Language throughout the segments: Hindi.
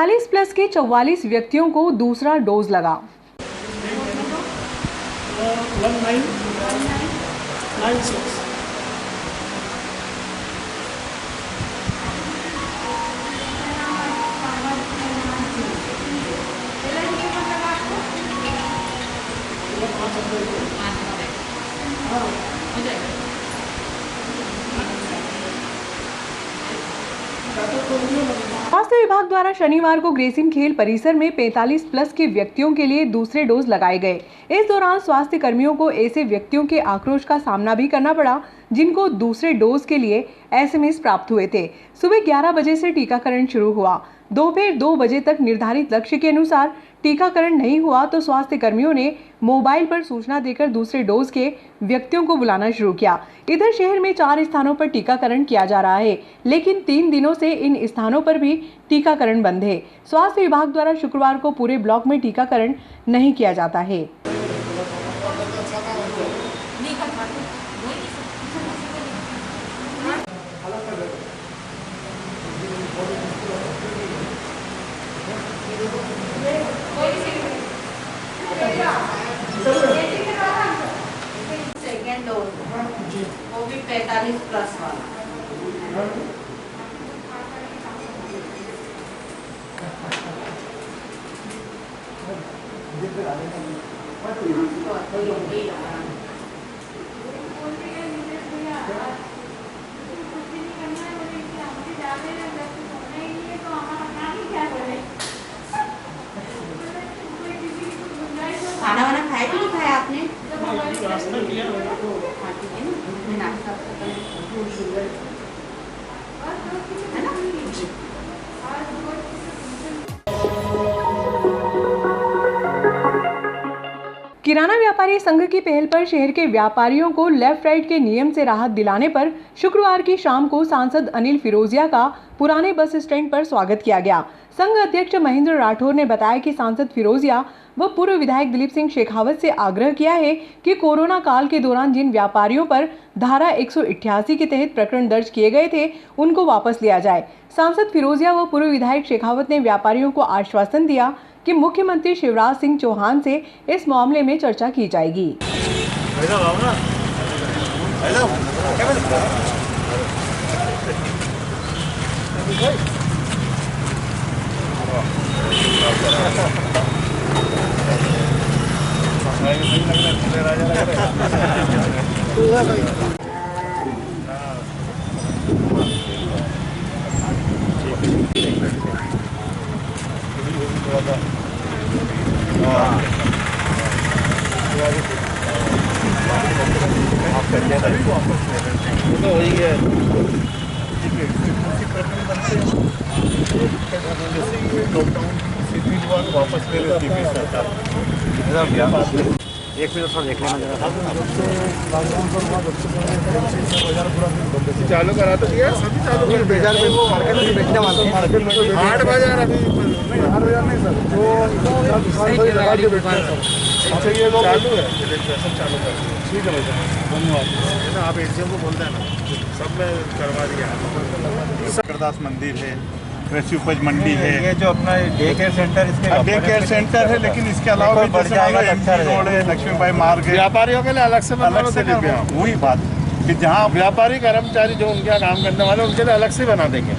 45 प्लस के 44 व्यक्तियों को दूसरा डोज लगा। 1996 स्वास्थ्य विभाग द्वारा शनिवार को ग्रेसिम खेल परिसर में 45 प्लस के व्यक्तियों के लिए दूसरे डोज लगाए गए। इस दौरान स्वास्थ्य कर्मियों को ऐसे व्यक्तियों के आक्रोश का सामना भी करना पड़ा जिनको दूसरे डोज के लिए एसएमएस प्राप्त हुए थे। सुबह 11 बजे से टीकाकरण शुरू हुआ। दोपहर 2 बजे तक निर्धारित लक्ष्य के अनुसार टीकाकरण नहीं हुआ तो स्वास्थ्य कर्मियों ने मोबाइल पर सूचना देकर दूसरे डोज के व्यक्तियों को बुलाना शुरू किया। इधर शहर में 4 स्थानों पर टीकाकरण किया जा रहा है, लेकिन 3 दिनों से इन स्थानों पर भी टीकाकरण बंद है। स्वास्थ्य विभाग द्वारा शुक्रवार को पूरे ब्लॉक में टीकाकरण नहीं किया जाता है। सेकेंड डोज वो भी 45 प्लस वाला। खाना वाना खाया कि नहीं खाया आपने? किराना व्यापारी संघ की पहल पर शहर के व्यापारियों को लेफ्ट राइट के नियम से राहत दिलाने पर शुक्रवार की शाम को सांसद अनिल फिरोजिया का पुराने बस स्टैंड पर स्वागत किया गया। संघ अध्यक्ष महेंद्र राठौर ने बताया कि सांसद फिरोजिया व पूर्व विधायक दिलीप सिंह शेखावत से आग्रह किया है कि कोरोना काल के दौरान जिन व्यापारियों पर धारा 188 के तहत प्रकरण दर्ज किए गए थे उनको वापस लिया जाए। सांसद फिरोजिया व पूर्व विधायक शेखावत ने व्यापारियों को आश्वासन दिया कि मुख्यमंत्री शिवराज सिंह चौहान से इस मामले में चर्चा की जाएगी। वापस ले लेती है सरकार। एक मिनट थोड़ा देख लेना जरा। चालू करा तो दिया सभी चालू कर बाजार में वो मार्केट में बेचने वाले हैं। 8 बाजार अभी 8 बाजार नहीं सर जो लगा के बेचना है अच्छा ये लोग चालू है सब चालू कर ठीक है भाई धन्यवाद। आप एसडीएम को बोलते हैं ना सब में करवा दिया। सकरदास मंदिर है, कृषि उपज मंडी है, ये जो अपना डे केयर सेंटर इसके डे केयर सेंटर है, लेकिन इसके अलावा भी बढ़ जाएगा एमजी रोड है, लक्ष्मीबाई मार्ग है। व्यापारियों के लिए अलग से वही बात कि जहाँ व्यापारी कर्मचारी जो उनके काम करने वाले उनके लिए अलग से बना देंगे।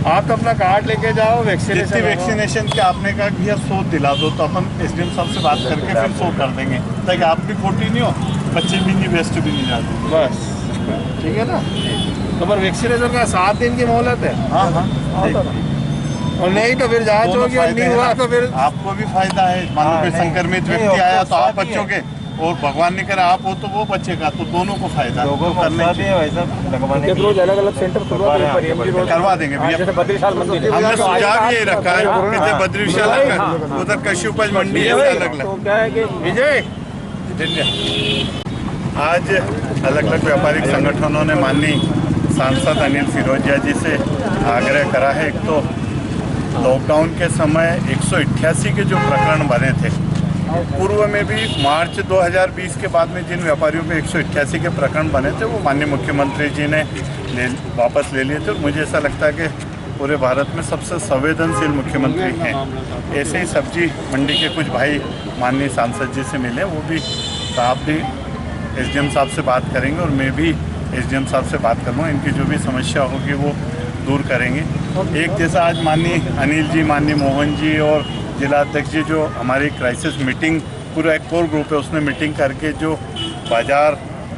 आप तो अपना कार्ड लेके जाओ वैक्सीनेशन के आपने कहा कि यह 100 दिला दो तो अपन एसडीएम साहब से बात करके फिर 100 कर देंगे ताकि आप भी खोटी नहीं हो, बच्चे भी नहीं वेस्ट भी नहीं जाते। बस ठीक है ना। तो पर वैक्सीनेशन का 7 दिन की मोहलत है। हाँ हाँ और नहीं तो फिर जांच होगी और नहीं हुआ तो फिर आपको भी फायदा है। मान लो कोई संक्रमित व्यक्ति आया तो आप बच्चों के और भगवान ने करे आप हो तो वो बचेगा, तो दोनों को फायदा करना चाहिए। रोज अलग अलग सेंटर करवा देंगे भैया। हमने सुझाव ये रखा है कि बद्री विशाल उधर कृषि उपज मंडी है अलग अलग। विजय आज अलग अलग व्यापारिक संगठनों ने माननीय सांसद अनिल फिरोजिया जी से आग्रह करा है। एक तो लॉकडाउन के समय 188 के जो प्रकरण बने थे, पूर्व में भी मार्च 2020 के बाद में जिन व्यापारियों पे 188 के प्रकरण बने थे वो माननीय मुख्यमंत्री जी ने वापस ले लिए थे। और मुझे ऐसा लगता है कि पूरे भारत में सबसे संवेदनशील मुख्यमंत्री हैं। ऐसे ही सब्जी मंडी के कुछ भाई माननीय सांसद जी से मिले, वो भी साहब भी एसडीएम साहब से बात करेंगे और मैं भी एसडीएम साहब से बात करूँगा। इनकी जो भी समस्या होगी वो दूर करेंगे। एक जैसा आज माननीय अनिल जी, माननीय मोहन जी और जिला अध्यक्ष जी जो हमारी क्राइसिस मीटिंग, पूरा एक कोर ग्रुप है, उसने मीटिंग करके जो बाज़ार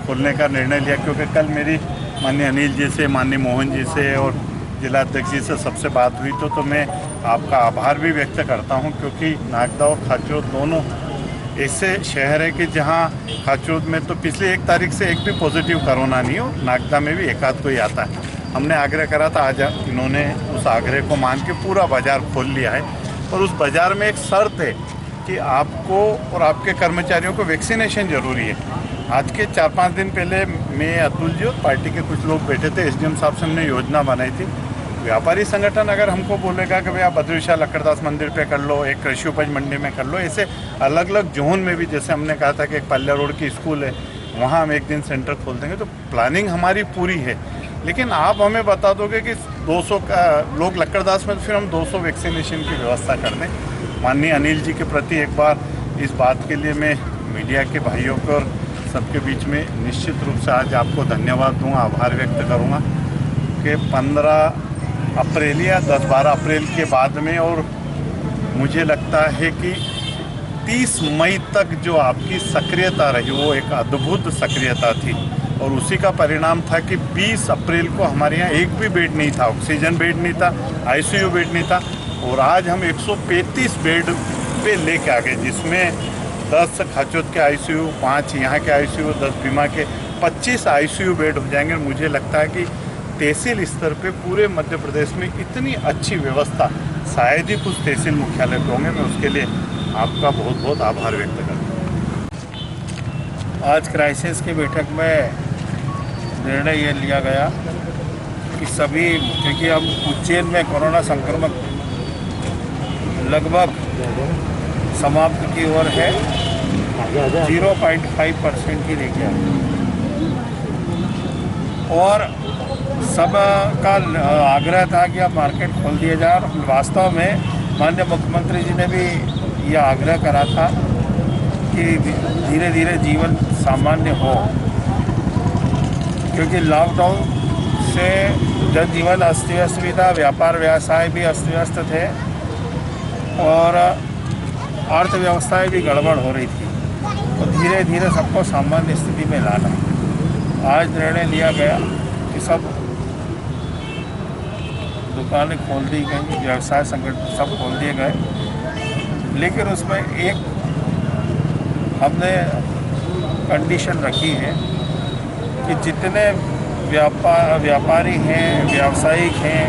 खोलने का निर्णय लिया, क्योंकि कल मेरी माननीय अनिल जी से, माननीय मोहन जी से और जिला अध्यक्ष जी से सबसे बात हुई तो मैं आपका आभार भी व्यक्त करता हूं, क्योंकि नागदा और खाचरोद दोनों ऐसे शहर है कि जहां खाचरोद में तो पिछली 1 तारीख से एक भी पॉजिटिव कोरोना नहीं हो, नागदा में भी एक आध कोई आता है। हमने आग्रह करा था, आज इन्होंने उस आग्रह को मान के पूरा बाज़ार खोल लिया है। और उस बाज़ार में एक शर्त है कि आपको और आपके कर्मचारियों को वैक्सीनेशन ज़रूरी है। आज के 4-5 दिन पहले मैं, अतुल जी और पार्टी के कुछ लोग बैठे थे, एसडीएम साहब से हमने योजना बनाई थी। व्यापारी संगठन अगर हमको बोलेगा कि भाई आप बद्रीशाह लक्कड़दास मंदिर पे कर लो, एक कृषि उपज मंडी में कर लो, ऐसे अलग अलग जोन में भी, जैसे हमने कहा था कि एक पाल्या रोड की स्कूल है, वहाँ हम एक दिन सेंटर खोल देंगे, तो प्लानिंग हमारी पूरी है। लेकिन आप हमें बता दोगे कि 200 का लोग लक्कड़दास में, तो फिर हम 200 वैक्सीनेशन की व्यवस्था कर दें। माननीय अनिल जी के प्रति एक बार इस बात के लिए मैं मीडिया के भाइयों को और सबके बीच में निश्चित रूप से आज आपको धन्यवाद दूंगा, आभार व्यक्त करूंगा कि 15 अप्रैल या 10-12 अप्रैल के बाद में, और मुझे लगता है कि 30 मई तक जो आपकी सक्रियता रही वो एक अद्भुत सक्रियता थी, और उसी का परिणाम था कि 20 अप्रैल को हमारे यहाँ एक भी बेड नहीं था, ऑक्सीजन बेड नहीं था, आईसीयू बेड नहीं था, और आज हम 135 बेड पे लेके आ गए, जिसमें 10 खाचरोद के आईसीयू, 5 यहाँ के आईसीयू, 10 बीमा के, 25 आईसीयू बेड हो जाएंगे। मुझे लगता है कि तहसील स्तर पे पूरे मध्य प्रदेश में इतनी अच्छी व्यवस्था शायद ही कुछ तहसील मुख्यालय पे होंगे। मैं उसके लिए आपका बहुत बहुत आभार व्यक्त करता हूँ। आज क्राइसिस की बैठक में निर्णय ये लिया गया कि सभी, क्योंकि अब उज्जैन में कोरोना संक्रमण लगभग समाप्त की ओर है, 0.5% ही रह गया, और सबका आग्रह था कि अब मार्केट खोल दिया जाए। और वास्तव में माननीय मुख्यमंत्री जी ने भी यह आग्रह करा था कि धीरे धीरे जीवन सामान्य हो, क्योंकि लॉकडाउन से जनजीवन अस्त व्यस्त भी था, व्यापार व्यवसाय भी अस्त व्यस्त थे और अर्थव्यवस्थाएं भी गड़बड़ हो रही थी, तो धीरे धीरे सबको सामान्य स्थिति में लाना। आज निर्णय लिया गया कि सब दुकानें खोल दी गई, व्यवसाय संगठन सब खोल दिए गए, लेकिन उसमें एक हमने कंडीशन रखी है कि जितने व्यापारी हैं, व्यावसायिक हैं,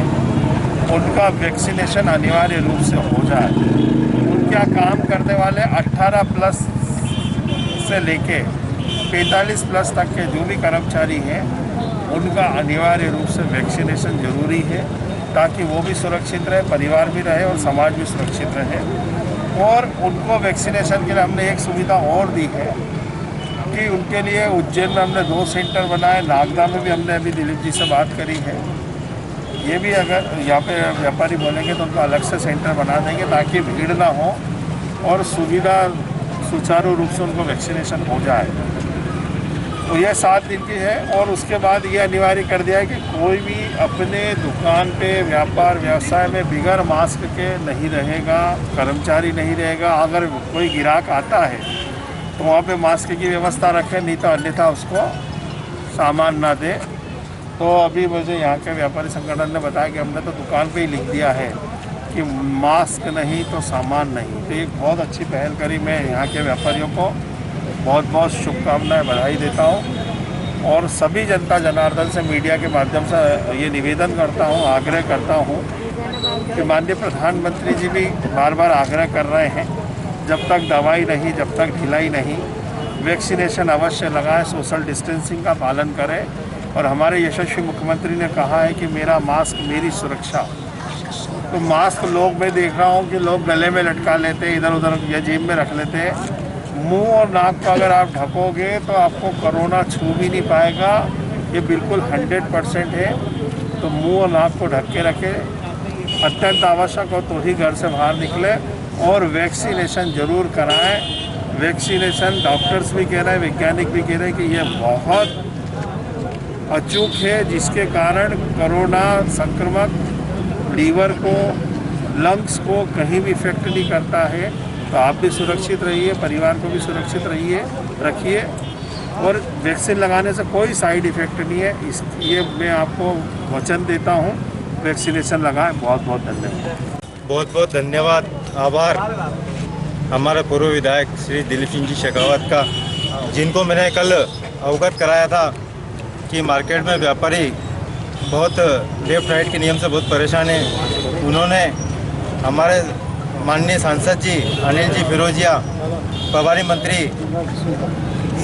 उनका वैक्सीनेशन अनिवार्य रूप से हो जाए। उनका काम करने वाले 18 प्लस से लेके 45 प्लस तक के जो भी कर्मचारी हैं, उनका अनिवार्य रूप से वैक्सीनेशन जरूरी है, ताकि वो भी सुरक्षित रहे, परिवार भी रहे और समाज भी सुरक्षित रहे। और उनको वैक्सीनेशन के लिए हमने एक सुविधा और दी है कि उनके लिए उज्जैन में हमने 2 सेंटर बनाए, नागदा में भी हमने अभी दिलीप जी से बात करी है। ये भी अगर यहाँ पे व्यापारी बोलेंगे तो उनको अलग से सेंटर बना देंगे, ताकि भीड़ ना हो और सुविधा सुचारू रूप से उनको वैक्सीनेशन हो जाए। तो यह 7 दिन की है, और उसके बाद ये अनिवार्य कर दिया है कि कोई भी अपने दुकान पे, व्यापार व्यवसाय में बिगैर मास्क के नहीं रहेगा, कर्मचारी नहीं रहेगा। अगर कोई ग्राहक आता है तो वहाँ पे मास्क की व्यवस्था रखें, नहीं तो अन्यथा उसको सामान ना दे। तो अभी मुझे यहाँ के व्यापारी संगठन ने बताया कि हमने तो दुकान पे ही लिख दिया है कि मास्क नहीं तो सामान नहीं। तो एक बहुत अच्छी पहल करी। मैं यहाँ के व्यापारियों को बहुत बहुत शुभकामनाएं, बधाई देता हूँ, और सभी जनता जनार्दन से मीडिया के माध्यम से ये निवेदन करता हूँ, आग्रह करता हूँ कि माननीय प्रधानमंत्री जी भी बार बार आग्रह कर रहे हैं, जब तक दवाई नहीं, जब तक ढिलाई नहीं, वैक्सीनेशन अवश्य लगाएं, सोशल डिस्टेंसिंग का पालन करें। और हमारे यशस्वी मुख्यमंत्री ने कहा है कि मेरा मास्क मेरी सुरक्षा। तो मास्क लोग, मैं देख रहा हूँ कि लोग गले में लटका लेते हैं, इधर उधर या जेब में रख लेते हैं। मुंह और नाक को अगर आप ढकोगे तो आपको कोरोना छू भी नहीं पाएगा, ये बिल्कुल 100% है। तो मुंह और नाक को ढक के रखें, अत्यंत आवश्यक हो तो ही घर से बाहर निकले और वैक्सीनेशन जरूर कराएं। वैक्सीनेशन डॉक्टर्स भी कह रहे हैं, वैज्ञानिक भी कह रहे हैं कि यह बहुत अचूक है, जिसके कारण कोरोना संक्रमक लीवर को, लंग्स को कहीं भी इफेक्ट नहीं करता है। तो आप भी सुरक्षित रहिए, परिवार को भी सुरक्षित रखिए और वैक्सीन लगाने से कोई साइड इफ़ेक्ट नहीं है, ये मैं आपको वचन देता हूँ। वैक्सीनेशन लगाएं। बहुत बहुत धन्यवाद। बहुत बहुत धन्यवाद, आभार हमारे पूर्व विधायक श्री दिलीप सिंह जी शेखावत का, जिनको मैंने कल अवगत कराया था कि मार्केट में व्यापारी बहुत लेफ्ट राइट के नियम से बहुत परेशान हैं। उन्होंने हमारे माननीय सांसद जी अनिल जी फिरोजिया, प्रभारी मंत्री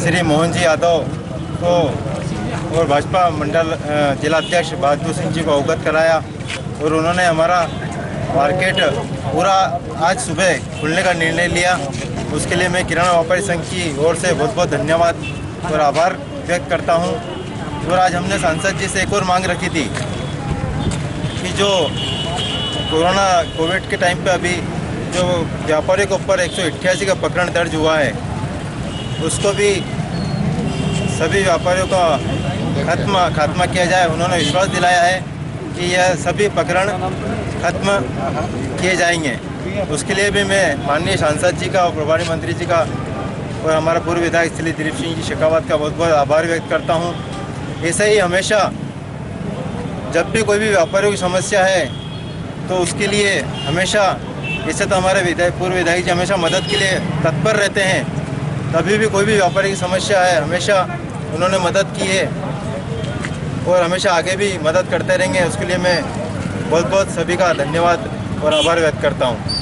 श्री मोहन जी यादव को और भाजपा मंडल जिलाध्यक्ष बहादुर सिंह जी को अवगत कराया और उन्होंने हमारा मार्केट पूरा आज सुबह खुलने का निर्णय लिया। उसके लिए मैं किराना व्यापारी संघ की ओर से बहुत बहुत धन्यवाद और आभार व्यक्त करता हूं। और आज हमने सांसद जी से एक और मांग रखी थी कि जो कोविड के टाइम पे अभी जो व्यापारी के ऊपर 188 का प्रकरण दर्ज हुआ है, उसको भी सभी व्यापारियों का खात्मा किया जाए। उन्होंने विश्वास दिलाया है कि यह सभी प्रकरण खत्म किए जाएंगे। उसके लिए भी मैं माननीय सांसद जी का और प्रभारी मंत्री जी का और हमारा पूर्व विधायक श्री दिलीप सिंह जी शेखावत का बहुत बहुत आभार व्यक्त करता हूं। ऐसे ही हमेशा जब भी कोई भी व्यापारियों की समस्या है तो उसके लिए हमेशा, इससे तो हमारे पूर्व विधायक जी हमेशा मदद के लिए तत्पर रहते हैं, कभी भी कोई भी व्यापारी की समस्या है हमेशा उन्होंने मदद की है और हमेशा आगे भी मदद करते रहेंगे। उसके लिए मैं बहुत बहुत सभी का धन्यवाद और आभार व्यक्त करता हूँ।